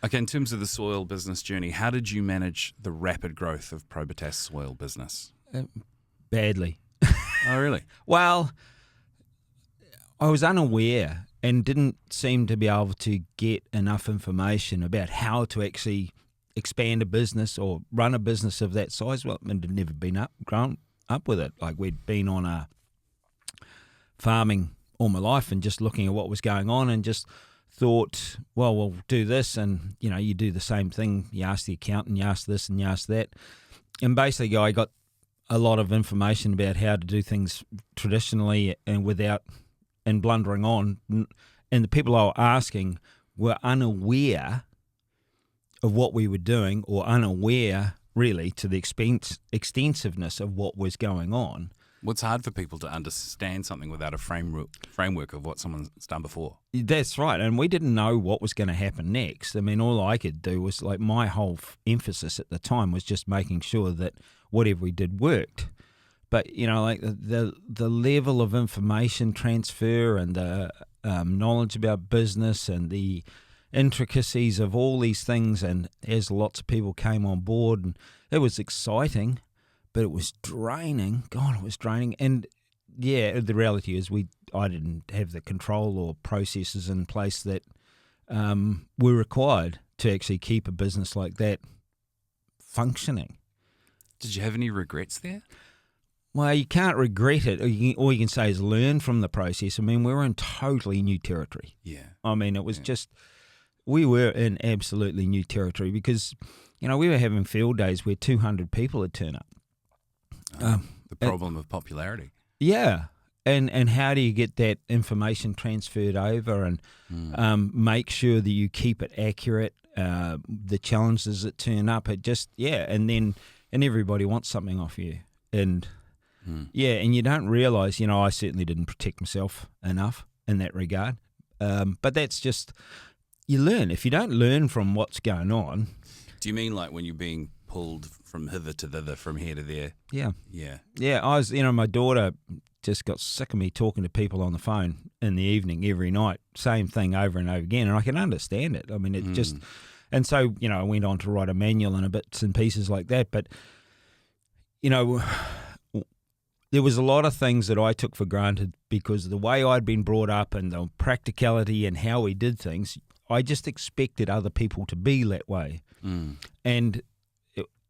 Okay, in terms of the soil business journey, how did you manage the rapid growth of Probitas Soil Business? Badly. Oh, really? Well, I was unaware and didn't seem to be able to get enough information about how to actually expand a business or run a business of that size. Well, and had never been grown up with it. Like, we'd been on a farming all my life and just looking at what was going on and just thought, well, we'll do this, and you do the same thing. You ask the accountant, you ask this and you ask that, and basically I got a lot of information about how to do things traditionally and blundering on, and the people I was asking were unaware of what we were doing, or unaware really to the extensiveness of what was going on. What's hard for people to understand something without a framework of what someone's done before? That's right, and we didn't know what was going to happen next. I mean, all I could do was, like, my whole emphasis at the time was just making sure that whatever we did worked. But like the level of information transfer and the knowledge about business and the intricacies of all these things, and as lots of people came on board, and it was exciting. But it was draining. God, it was draining. And yeah, the reality is I didn't have the control or processes in place that were required to actually keep a business like that functioning. Did you have any regrets there? Well, you can't regret it. All you can say is learn from the process. I mean, we were in totally new territory. Yeah. I mean, it was just, we were in absolutely new territory because, we were having field days where 200 people would turn up. The problem of popularity. Yeah. And how do you get that information transferred over and make sure that you keep it accurate, the challenges that turn up, and everybody wants something off you. And and you don't realise, I certainly didn't protect myself enough in that regard. But that's just, you learn. If you don't learn from what's going on. Do you mean like when you're being pulled from hither to thither, from here to there? Yeah. Yeah. Yeah, I was, my daughter just got sick of me talking to people on the phone in the evening every night, same thing over and over again, and I can understand it. I mean, it just, and so, I went on to write a manual and a bits and pieces like that, but, there was a lot of things that I took for granted because of the way I'd been brought up and the practicality and how we did things. I just expected other people to be that way, and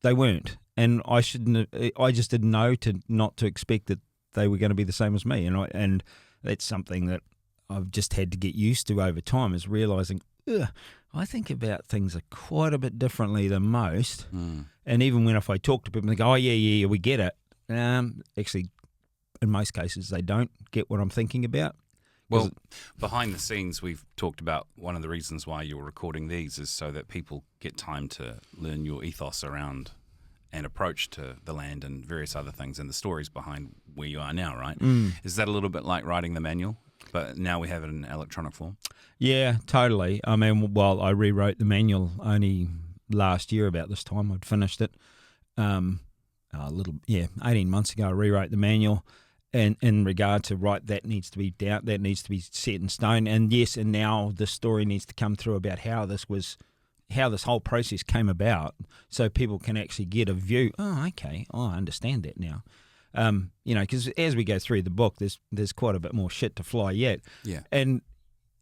they weren't. And I just didn't know not to expect that they were going to be the same as me. And that's something that I've just had to get used to over time, is realising, I think about things quite a bit differently than most. And even if I talk to people, they go, oh, yeah, we get it. Actually, in most cases, they don't get what I'm thinking about. Well, behind the scenes, we've talked about one of the reasons why you're recording these is so that people get time to learn your ethos around and approach to the land and various other things and the stories behind where you are now, right? Is that a little bit like writing the manual, but now we have it in electronic form? Yeah, totally. I mean, I rewrote the manual only last year about this time. I'd finished it 18 months ago. I rewrote the manual. And in regard to, that needs to be down, that needs to be set in stone. And yes, and now the story needs to come through about how this whole process came about, so people can actually get a view. Oh, okay, I understand that now. Because as we go through the book, there's quite a bit more shit to fly yet. Yeah. And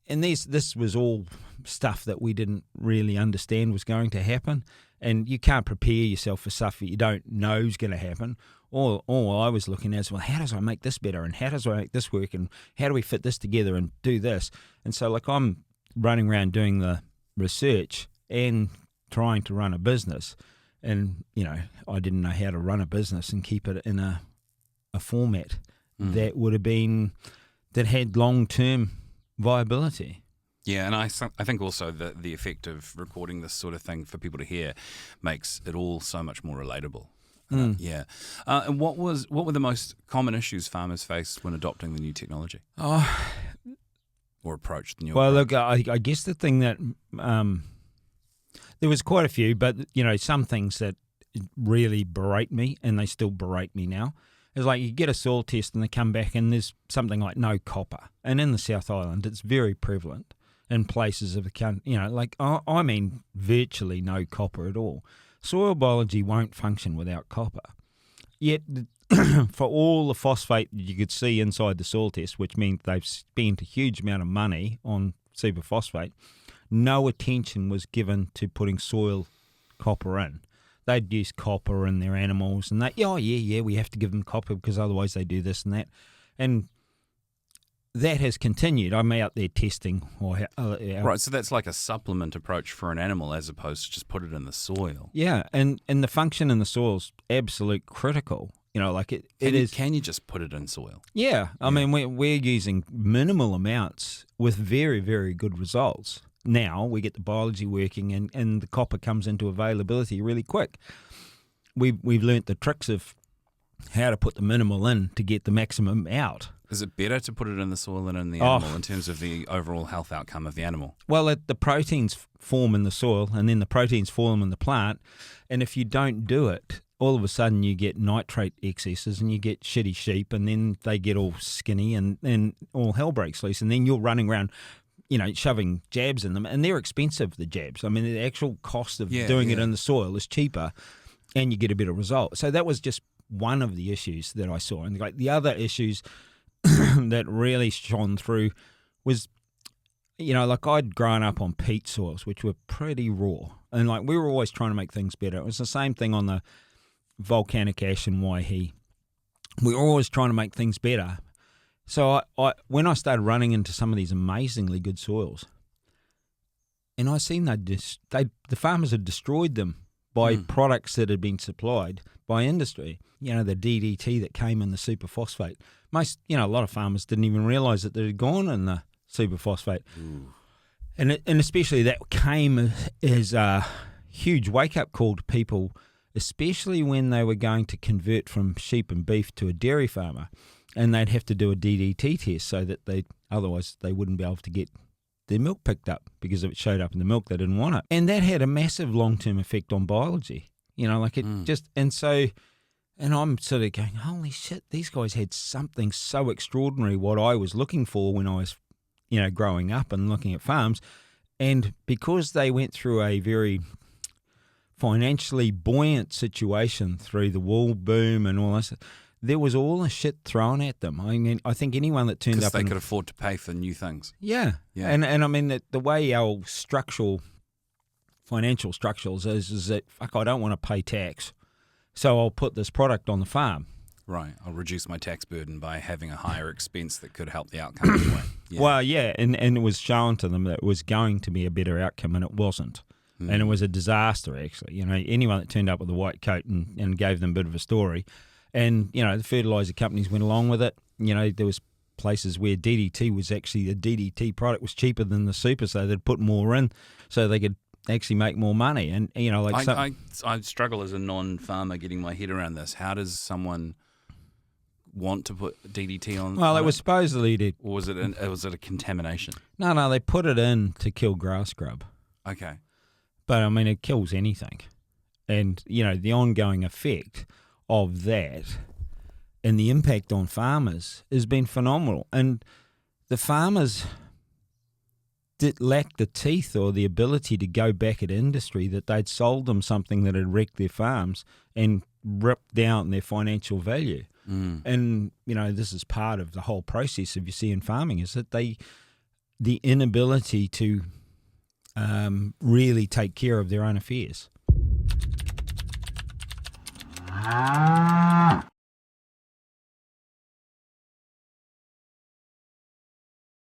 this was all stuff that we didn't really understand was going to happen. And you can't prepare yourself for stuff that you don't know is going to happen. All I was looking at is, well, how does I make this better, and how does I make this work, and how do we fit this together and do this? And so, I'm running around doing the research and trying to run a business, and I didn't know how to run a business and keep it in a format that would have been, that had long-term viability. Yeah, and I think also that the effect of recording this sort of thing for people to hear makes it all so much more relatable. Yeah. And what were the most common issues farmers face when adopting the new technology? Or approached the new approach? Look, I guess the thing that there was quite a few, but some things that really berate me, and they still berate me now, is like you get a soil test and they come back and there's something like no copper, and in the South Island it's very prevalent. in places of the country. Like I mean virtually no copper at all. Soil biology won't function without copper. Yet for all the phosphate that you could see inside the soil test, which means they've spent a huge amount of money on superphosphate, no attention was given to putting soil copper in. They'd use copper in their animals, and we have to give them copper because otherwise they do this and that. And that has continued. I'm out there testing. Right, so that's like a supplement approach for an animal as opposed to just put it in the soil. Yeah, and the function in the soil is absolute critical. Like it is. Can you just put it in soil? Yeah, I mean we're using minimal amounts with very, very good results. Now we get the biology working, and the copper comes into availability really quick. We've learnt the tricks of how to put the minimal in to get the maximum out. Is it better to put it in the soil than in the animal in terms of the overall health outcome of the animal? Well, the proteins form in the soil, and then the proteins form in the plant. And if you don't do it, all of a sudden you get nitrate excesses and you get shitty sheep, and then they get all skinny, and then all hell breaks loose. And then you're running around, shoving jabs in them. And they're expensive, the jabs. I mean, the actual cost of doing it in the soil is cheaper, and you get a better result. So that was just one of the issues that I saw. And like the other issues that really shone through was, like I'd grown up on peat soils, which were pretty raw. And like we were always trying to make things better. It was the same thing on the volcanic ash in Waihi. We were always trying to make things better. So I when I started running into some of these amazingly good soils, and I seen the farmers had destroyed them by products that had been supplied by industry. The DDT that came in the superphosphate. A lot of farmers didn't even realise that it had gone in the superphosphate. Ooh. And especially that came as a huge wake-up call to people, especially when they were going to convert from sheep and beef to a dairy farmer, and they'd have to do a DDT test so that otherwise they wouldn't be able to get their milk picked up, because if it showed up in the milk, they didn't want it. And that had a massive long-term effect on biology. And I'm sort of going, holy shit, these guys had something so extraordinary, what I was looking for when I was, growing up and looking at farms. And because they went through a very financially buoyant situation through the wool boom and all this, there was all the shit thrown at them. I mean, I think anyone that turned up... Because they could afford to pay for new things. Yeah. And I mean, the way our financial structures is that, fuck, I don't want to pay tax, so I'll put this product on the farm. Right. I'll reduce my tax burden by having a higher expense that could help the outcome anyway. Yeah. Well, yeah, and it was shown to them that it was going to be a better outcome, and it wasn't. And it was a disaster, actually. Anyone that turned up with a white coat and gave them a bit of a story, and, the fertiliser companies went along with it. There was places where DDT was actually, the DDT product was cheaper than the super, so they'd put more in so they could actually make more money. And I struggle as a non-farmer getting my head around this. How does someone want to put DDT on? Well, it was supposedly to... Or was it a contamination? No, they put it in to kill grass grub. Okay. But I mean, it kills anything. And, the ongoing effect of that and the impact on farmers has been phenomenal. And the farmers lacked the teeth or the ability to go back at industry, that they'd sold them something that had wrecked their farms and ripped down their financial value. And, this is part of the whole process of you see in farming, is that the inability to really take care of their own affairs.